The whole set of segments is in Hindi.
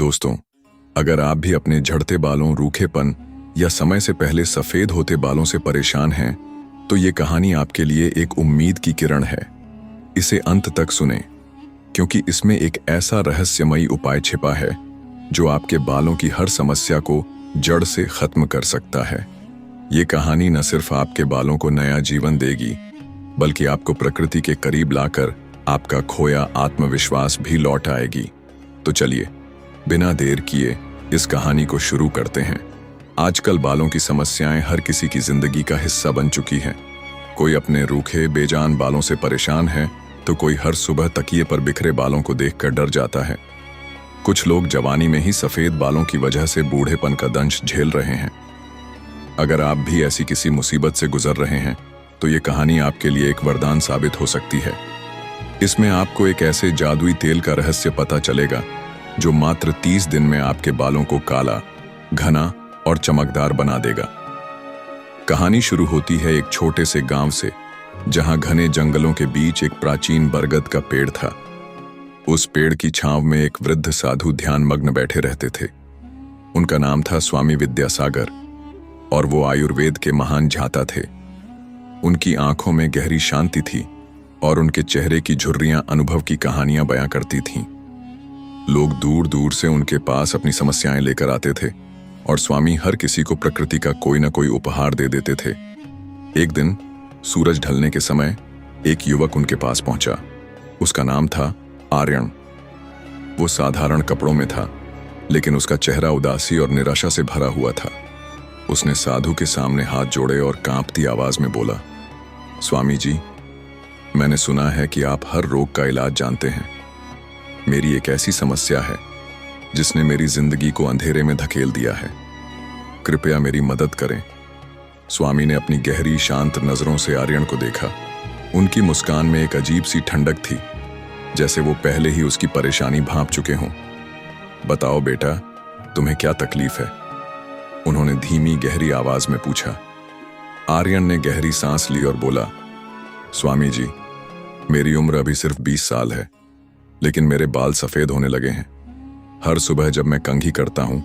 दोस्तों, अगर आप भी अपने झड़ते बालों, रूखेपन या समय से पहले सफेद होते बालों से परेशान हैं, तो ये कहानी आपके लिए एक उम्मीद की किरण है। इसे अंत तक सुनें, क्योंकि इसमें एक ऐसा रहस्यमयी उपाय छिपा है जो आपके बालों की हर समस्या को जड़ से खत्म कर सकता है। ये कहानी न सिर्फ आपके बालों को नया जीवन देगी, बल्कि आपको प्रकृति के करीब लाकर आपका खोया आत्मविश्वास भी लौट आएगी। तो चलिए, बिना देर किए इस कहानी को शुरू करते हैं। आजकल बालों की समस्याएं हर किसी की जिंदगी का हिस्सा बन चुकी हैं। कोई अपने रूखे बेजान बालों से परेशान है, तो कोई हर सुबह तकिए पर बिखरे बालों को देखकर डर जाता है। कुछ लोग जवानी में ही सफेद बालों की वजह से बूढ़ेपन का दंश झेल रहे हैं। अगर आप भी ऐसी किसी मुसीबत से गुजर रहे हैं, तो ये कहानी आपके लिए एक वरदान साबित हो सकती है। इसमें आपको एक ऐसे जादुई तेल का रहस्य पता चलेगा जो मात्र 30 दिन में आपके बालों को काला, घना और चमकदार बना देगा। कहानी शुरू होती है एक छोटे से गांव से, जहां घने जंगलों के बीच एक प्राचीन बरगद का पेड़ था। उस पेड़ की छांव में एक वृद्ध साधु ध्यान मग्न बैठे रहते थे। उनका नाम था स्वामी विद्यासागर, और वो आयुर्वेद के महान झाता थे। उनकी आंखों में गहरी शांति थी, और उनके चेहरे की झुर्रियां अनुभव की कहानियां बयां करती थीं। लोग दूर दूर से उनके पास अपनी समस्याएं लेकर आते थे, और स्वामी हर किसी को प्रकृति का कोई ना कोई उपहार दे देते थे। एक दिन सूरज ढलने के समय एक युवक उनके पास पहुंचा। उसका नाम था आर्यन। वो साधारण कपड़ों में था, लेकिन उसका चेहरा उदासी और निराशा से भरा हुआ था। उसने साधु के सामने हाथ जोड़े और कांपती आवाज में बोला, स्वामी जी, मैंने सुना है कि आप हर रोग का इलाज जानते हैं। मेरी एक ऐसी समस्या है जिसने मेरी जिंदगी को अंधेरे में धकेल दिया है। कृपया मेरी मदद करें। स्वामी ने अपनी गहरी शांत नजरों से आर्यन को देखा। उनकी मुस्कान में एक अजीब सी ठंडक थी, जैसे वो पहले ही उसकी परेशानी भांप चुके हों। बताओ बेटा, तुम्हें क्या तकलीफ है? उन्होंने धीमी गहरी आवाज में पूछा। आर्यन ने गहरी सांस ली और बोला, स्वामी जी, मेरी उम्र अभी सिर्फ 20 साल है, लेकिन मेरे बाल सफेद होने लगे हैं। हर सुबह जब मैं कंघी करता हूं,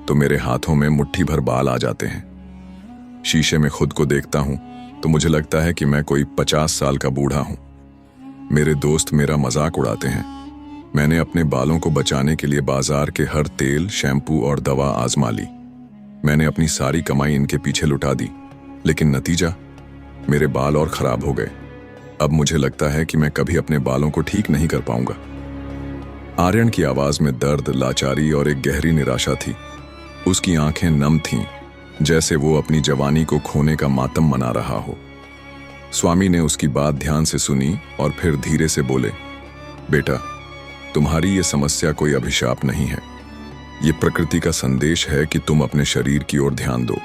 तो मेरे हाथों में मुट्ठी भर बाल आ जाते हैं। शीशे में खुद को देखता हूं तो मुझे लगता है कि मैं कोई 50 साल का बूढ़ा हूं। मेरे दोस्त मेरा मजाक उड़ाते हैं। मैंने अपने बालों को बचाने के लिए बाजार के हर तेल, शैम्पू और दवा आजमा ली। मैंने अपनी सारी कमाई इनके पीछे लुटा दी, लेकिन नतीजा, मेरे बाल और खराब हो गए। अब मुझे लगता है कि मैं कभी अपने बालों को ठीक नहीं कर पाऊंगा। आर्यन की आवाज में दर्द, लाचारी और एक गहरी निराशा थी। उसकी आंखें नम थीं, जैसे वो अपनी जवानी को खोने का मातम मना रहा हो। स्वामी ने उसकी बात ध्यान से सुनी और फिर धीरे से बोले, बेटा, तुम्हारी ये समस्या कोई अभिशाप नहीं है। ये प्रकृति का संदेश है कि तुम अपने शरीर की ओर ध्यान दो।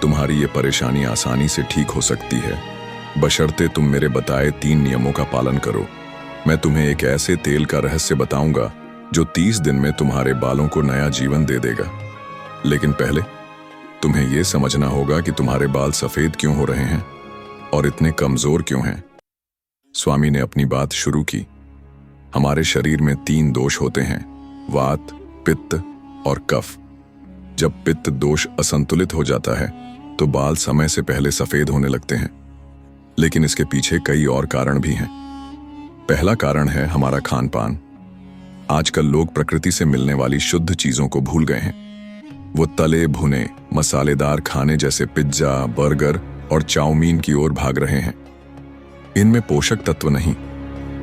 तुम्हारी ये परेशानी आसानी से ठीक हो सकती है, बशर्ते तुम मेरे बताए 3 नियमों का पालन करो। मैं तुम्हें एक ऐसे तेल का रहस्य बताऊंगा जो 30 दिन में तुम्हारे बालों को नया जीवन दे देगा। लेकिन पहले तुम्हें यह समझना होगा कि तुम्हारे बाल सफेद क्यों हो रहे हैं और इतने कमजोर क्यों हैं। स्वामी ने अपनी बात शुरू की। हमारे शरीर में 3 दोष होते हैं, वात, पित्त और कफ। जब पित्त दोष असंतुलित हो जाता है, तो बाल समय से पहले सफेद होने लगते हैं। लेकिन इसके पीछे कई और कारण भी हैं। पहला कारण है हमारा खान पान। आजकल लोग प्रकृति से मिलने वाली शुद्ध चीजों को भूल गए हैं। वो तले भुने मसालेदार खाने जैसे पिज्जा, बर्गर और चाउमीन की ओर भाग रहे हैं। इनमें पोषक तत्व नहीं,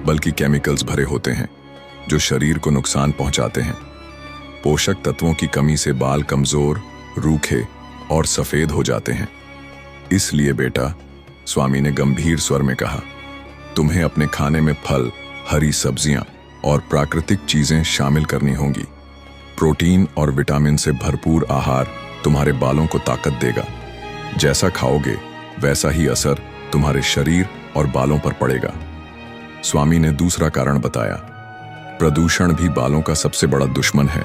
बल्कि केमिकल्स भरे होते हैं जो शरीर को नुकसान पहुंचाते हैं। पोषक तत्वों की कमी से बाल कमजोर, रूखे और सफेद हो जाते हैं। इसलिए बेटा, स्वामी ने गंभीर स्वर में कहा, तुम्हें अपने खाने में फल, हरी सब्जियां और प्राकृतिक चीजें शामिल करनी होंगी। प्रोटीन और विटामिन से भरपूर आहार तुम्हारे बालों को ताकत देगा। जैसा खाओगे, वैसा ही असर तुम्हारे शरीर और बालों पर पड़ेगा। स्वामी ने दूसरा कारण बताया, प्रदूषण भी बालों का सबसे बड़ा दुश्मन है।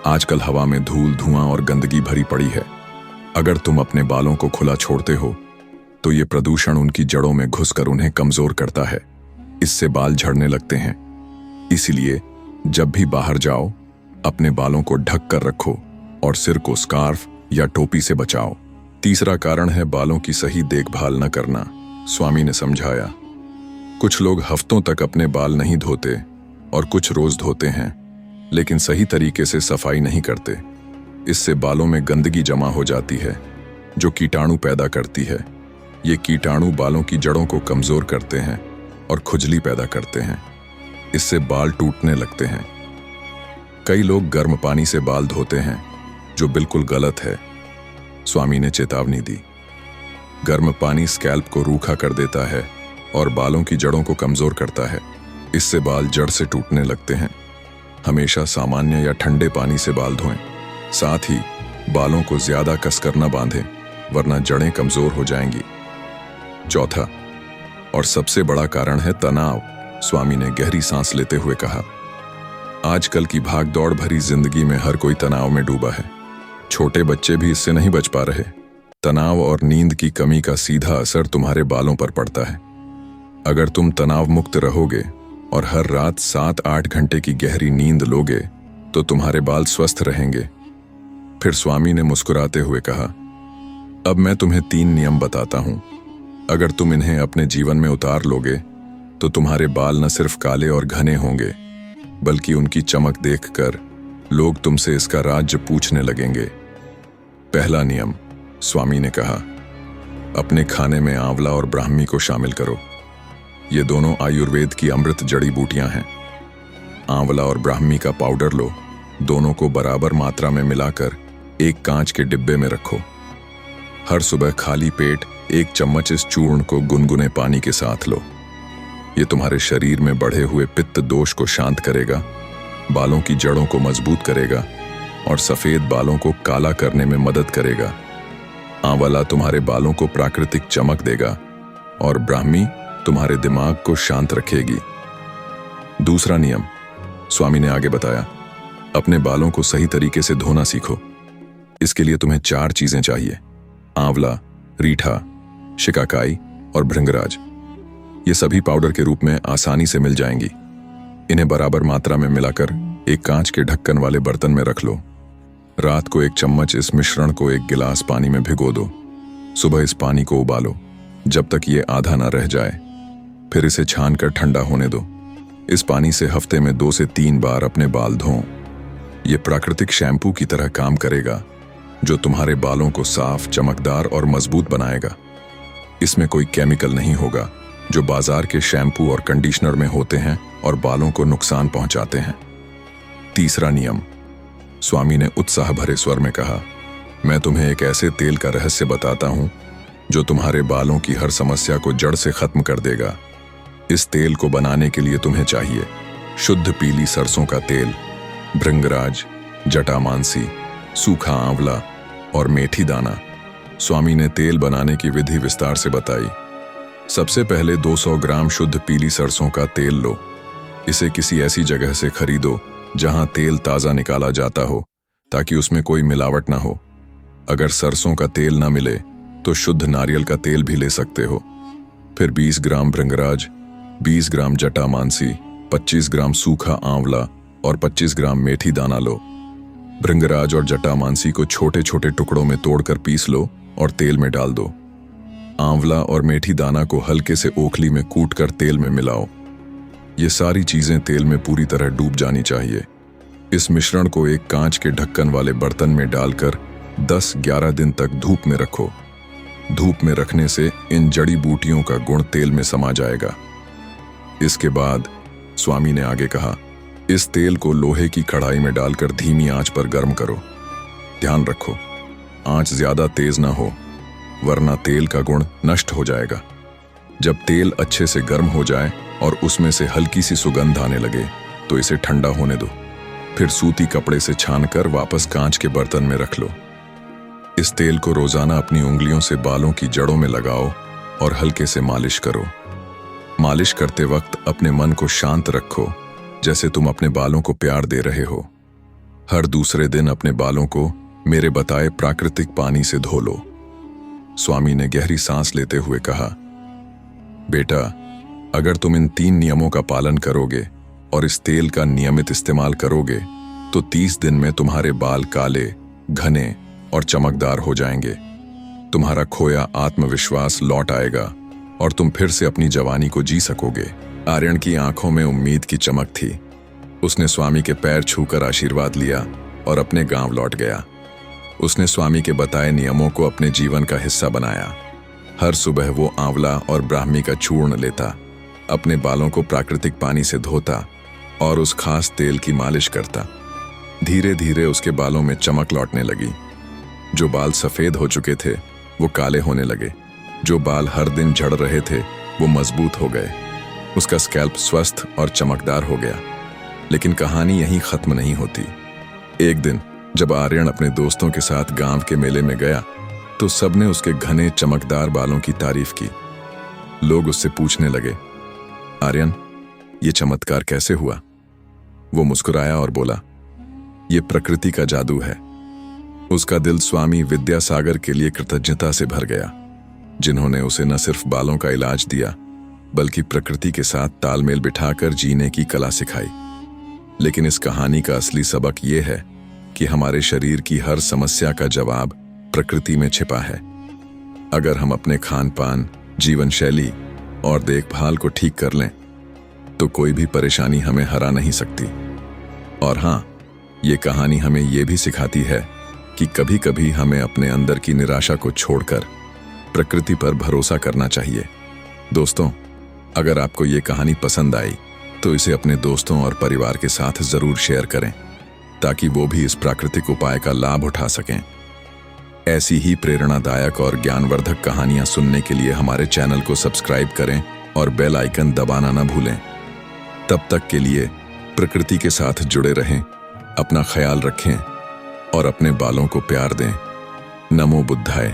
आजकल हवा में धूल, धुआं और गंदगी भरी पड़ी है। अगर तुम अपने बालों को खुला छोड़ते हो, तो ये प्रदूषण उनकी जड़ों में घुसकर उन्हें कमजोर करता है। इससे बाल झड़ने लगते हैं। इसलिए जब भी बाहर जाओ, अपने बालों को ढक कर रखो और सिर को स्कार्फ या टोपी से बचाओ। तीसरा कारण है बालों की सही देखभाल न करना। स्वामी ने समझाया, कुछ लोग हफ्तों तक अपने बाल नहीं धोते और कुछ रोज धोते हैं, लेकिन सही तरीके से सफाई नहीं करते। इससे बालों में गंदगी जमा हो जाती है जो कीटाणु पैदा करती है। ये कीटाणु बालों की जड़ों को कमजोर करते हैं और खुजली पैदा करते हैं। इससे बाल टूटने लगते हैं। कई लोग गर्म पानी से बाल धोते हैं, जो बिल्कुल गलत है। स्वामी ने चेतावनी दी, गर्म पानी स्कैल्प को रूखा कर देता है और बालों की जड़ों को कमजोर करता है। इससे बाल जड़ से टूटने लगते हैं। हमेशा सामान्य या ठंडे पानी से बाल धोएं। साथ ही बालों को ज्यादा कसकर न बांधें, वरना जड़ें कमजोर हो जाएंगी। चौथा और सबसे बड़ा कारण है तनाव। स्वामी ने गहरी सांस लेते हुए कहा, आजकल की भागदौड़ भरी जिंदगी में हर कोई तनाव में डूबा है। छोटे बच्चे भी इससे नहीं बच पा रहे। तनाव और नींद की कमी का सीधा असर तुम्हारे बालों पर पड़ता है। अगर तुम तनाव मुक्त रहोगे और हर रात 7-8 घंटे की गहरी नींद लोगे तो तुम्हारे बाल स्वस्थ रहेंगे। फिर स्वामी ने मुस्कुराते हुए कहा, अब मैं तुम्हें 3 नियम बताता हूं। अगर तुम इन्हें अपने जीवन में उतार लोगे तो तुम्हारे बाल न सिर्फ काले और घने होंगे, बल्कि उनकी चमक देखकर लोग तुमसे इसका राज पूछने लगेंगे। पहला नियम, स्वामी ने कहा, अपने खाने में आंवला और ब्राह्मी को शामिल करो। ये दोनों आयुर्वेद की अमृत जड़ी बूटियां हैं। आंवला और ब्राह्मी का पाउडर लो, दोनों को बराबर मात्रा में मिलाकर एक कांच के डिब्बे में रखो। हर सुबह खाली पेट 1 चम्मच इस चूर्ण को गुनगुने पानी के साथ लो। ये तुम्हारे शरीर में बढ़े हुए पित्त दोष को शांत करेगा, बालों की जड़ों को मजबूत करेगा और सफेद बालों को काला करने में मदद करेगा। आंवला तुम्हारे बालों को प्राकृतिक चमक देगा और ब्राह्मी तुम्हारे दिमाग को शांत रखेगी। दूसरा नियम, स्वामी ने आगे बताया, अपने बालों को सही तरीके से धोना सीखो। इसके लिए तुम्हें 4 चीजें चाहिए, आंवला, रीठा, शिकाकाई और भृंगराज। ये सभी पाउडर के रूप में आसानी से मिल जाएंगी। इन्हें बराबर मात्रा में मिलाकर एक कांच के ढक्कन वाले बर्तन में रख लो। रात को 1 चम्मच इस मिश्रण को 1 गिलास पानी में भिगो दो। सुबह इस पानी को उबालो जब तक ये आधा ना रह जाए। फिर इसे छानकर ठंडा होने दो। इस पानी से हफ्ते में 2 से 3 बार अपने बाल धों। ये प्राकृतिक शैम्पू की तरह काम करेगा, जो तुम्हारे बालों को साफ, चमकदार और मजबूत बनाएगा। इसमें कोई केमिकल नहीं होगा जो बाजार के शैम्पू और कंडीशनर में होते हैं और बालों को नुकसान पहुंचाते हैं। तीसरा नियम, स्वामी ने उत्साह भरे स्वर में कहा, मैं तुम्हें एक ऐसे तेल का रहस्य बताता हूं जो तुम्हारे बालों की हर समस्या को जड़ से खत्म कर देगा। इस तेल को बनाने के लिए तुम्हें चाहिए शुद्ध पीली सरसों का तेल, भृंगराज, जटामांसी, सूखा आंवला और मेथी दाना। स्वामी ने तेल बनाने की विधि विस्तार से बताई। सबसे पहले 200 ग्राम शुद्ध पीली सरसों का तेल लो। इसे किसी ऐसी जगह से खरीदो जहां तेल ताज़ा निकाला जाता हो, ताकि उसमें कोई मिलावट ना हो। अगर सरसों का तेल ना मिले तो शुद्ध नारियल का तेल भी ले सकते हो। फिर 20 ग्राम भृंगराज, 20 ग्राम जटामांसी, 25 ग्राम सूखा आंवला और 25 ग्राम मेथी दाना लो। भृंगराज और जटामांसी को छोटे छोटे टुकड़ों में तोड़कर पीस लो और तेल में डाल दो। आंवला और मेथी दाना को हल्के से ओखली में कूटकर तेल में मिलाओ। ये सारी चीजें तेल में पूरी तरह डूब जानी चाहिए। इस मिश्रण को एक कांच के ढक्कन वाले बर्तन में डालकर 10-11 दिन तक धूप में रखो। धूप में रखने से इन जड़ी बूटियों का गुण तेल में समा जाएगा। इसके बाद स्वामी ने आगे कहा, इस तेल को लोहे की कढ़ाई में डालकर धीमी आंच पर गर्म करो। ध्यान रखो, आंच ज्यादा तेज ना हो, वरना तेल का गुण नष्ट हो जाएगा। जब तेल अच्छे से गर्म हो जाए और उसमें से हल्की सी सुगंध आने लगे तो इसे ठंडा होने दो। फिर सूती कपड़े से छानकर वापस कांच के बर्तन में रख लो। इस तेल को रोजाना अपनी उंगलियों से बालों की जड़ों में लगाओ और हल्के से मालिश करो। मालिश करते वक्त अपने मन को शांत रखो, जैसे तुम अपने बालों को प्यार दे रहे हो। हर दूसरे दिन अपने बालों को मेरे बताए प्राकृतिक पानी से धो लो। स्वामी ने गहरी सांस लेते हुए कहा, बेटा, अगर तुम इन 3 नियमों का पालन करोगे और इस तेल का नियमित इस्तेमाल करोगे तो 30 दिन में तुम्हारे बाल काले, घने और चमकदार हो जाएंगे। तुम्हारा खोया आत्मविश्वास लौट आएगा और तुम फिर से अपनी जवानी को जी सकोगे। आर्यन की आंखों में उम्मीद की चमक थी। उसने स्वामी के पैर छूकर आशीर्वाद लिया और अपने गांव लौट गया। उसने स्वामी के बताए नियमों को अपने जीवन का हिस्सा बनाया। हर सुबह वो आंवला और ब्राह्मी का चूर्ण लेता, अपने बालों को प्राकृतिक पानी से धोता और उस खास तेल की मालिश करता। धीरे धीरे उसके बालों में चमक लौटने लगी। जो बाल सफेद हो चुके थे वो काले होने लगे। जो बाल हर दिन झड़ रहे थे वो मजबूत हो गए। उसका स्कैल्प स्वस्थ और चमकदार हो गया। लेकिन कहानी यहीं खत्म नहीं होती। एक दिन जब आर्यन अपने दोस्तों के साथ गांव के मेले में गया तो सबने उसके घने चमकदार बालों की तारीफ की। लोग उससे पूछने लगे, आर्यन, ये चमत्कार कैसे हुआ? वो मुस्कुराया और बोला, ये प्रकृति का जादू है। उसका दिल स्वामी विद्यासागर के लिए कृतज्ञता से भर गया, जिन्होंने उसे न सिर्फ बालों का इलाज दिया बल्कि प्रकृति के साथ तालमेल बिठाकर जीने की कला सिखाई। लेकिन इस कहानी का असली सबक यह है कि हमारे शरीर की हर समस्या का जवाब प्रकृति में छिपा है। अगर हम अपने खान पान, जीवन शैली और देखभाल को ठीक कर लें तो कोई भी परेशानी हमें हरा नहीं सकती। और हाँ, ये कहानी हमें ये भी सिखाती है कि कभी कभी हमें अपने अंदर की निराशा को छोड़कर प्रकृति पर भरोसा करना चाहिए। दोस्तों, अगर आपको ये कहानी पसंद आई तो इसे अपने दोस्तों और परिवार के साथ जरूर शेयर करें ताकि वो भी इस प्राकृतिक उपाय का लाभ उठा सकें। ऐसी ही प्रेरणादायक और ज्ञानवर्धक कहानियां सुनने के लिए हमारे चैनल को सब्सक्राइब करें और बेल आइकन दबाना न भूलें। तब तक के लिए प्रकृति के साथ जुड़े रहें, अपना ख्याल रखें और अपने बालों को प्यार दें। नमो बुद्धाय।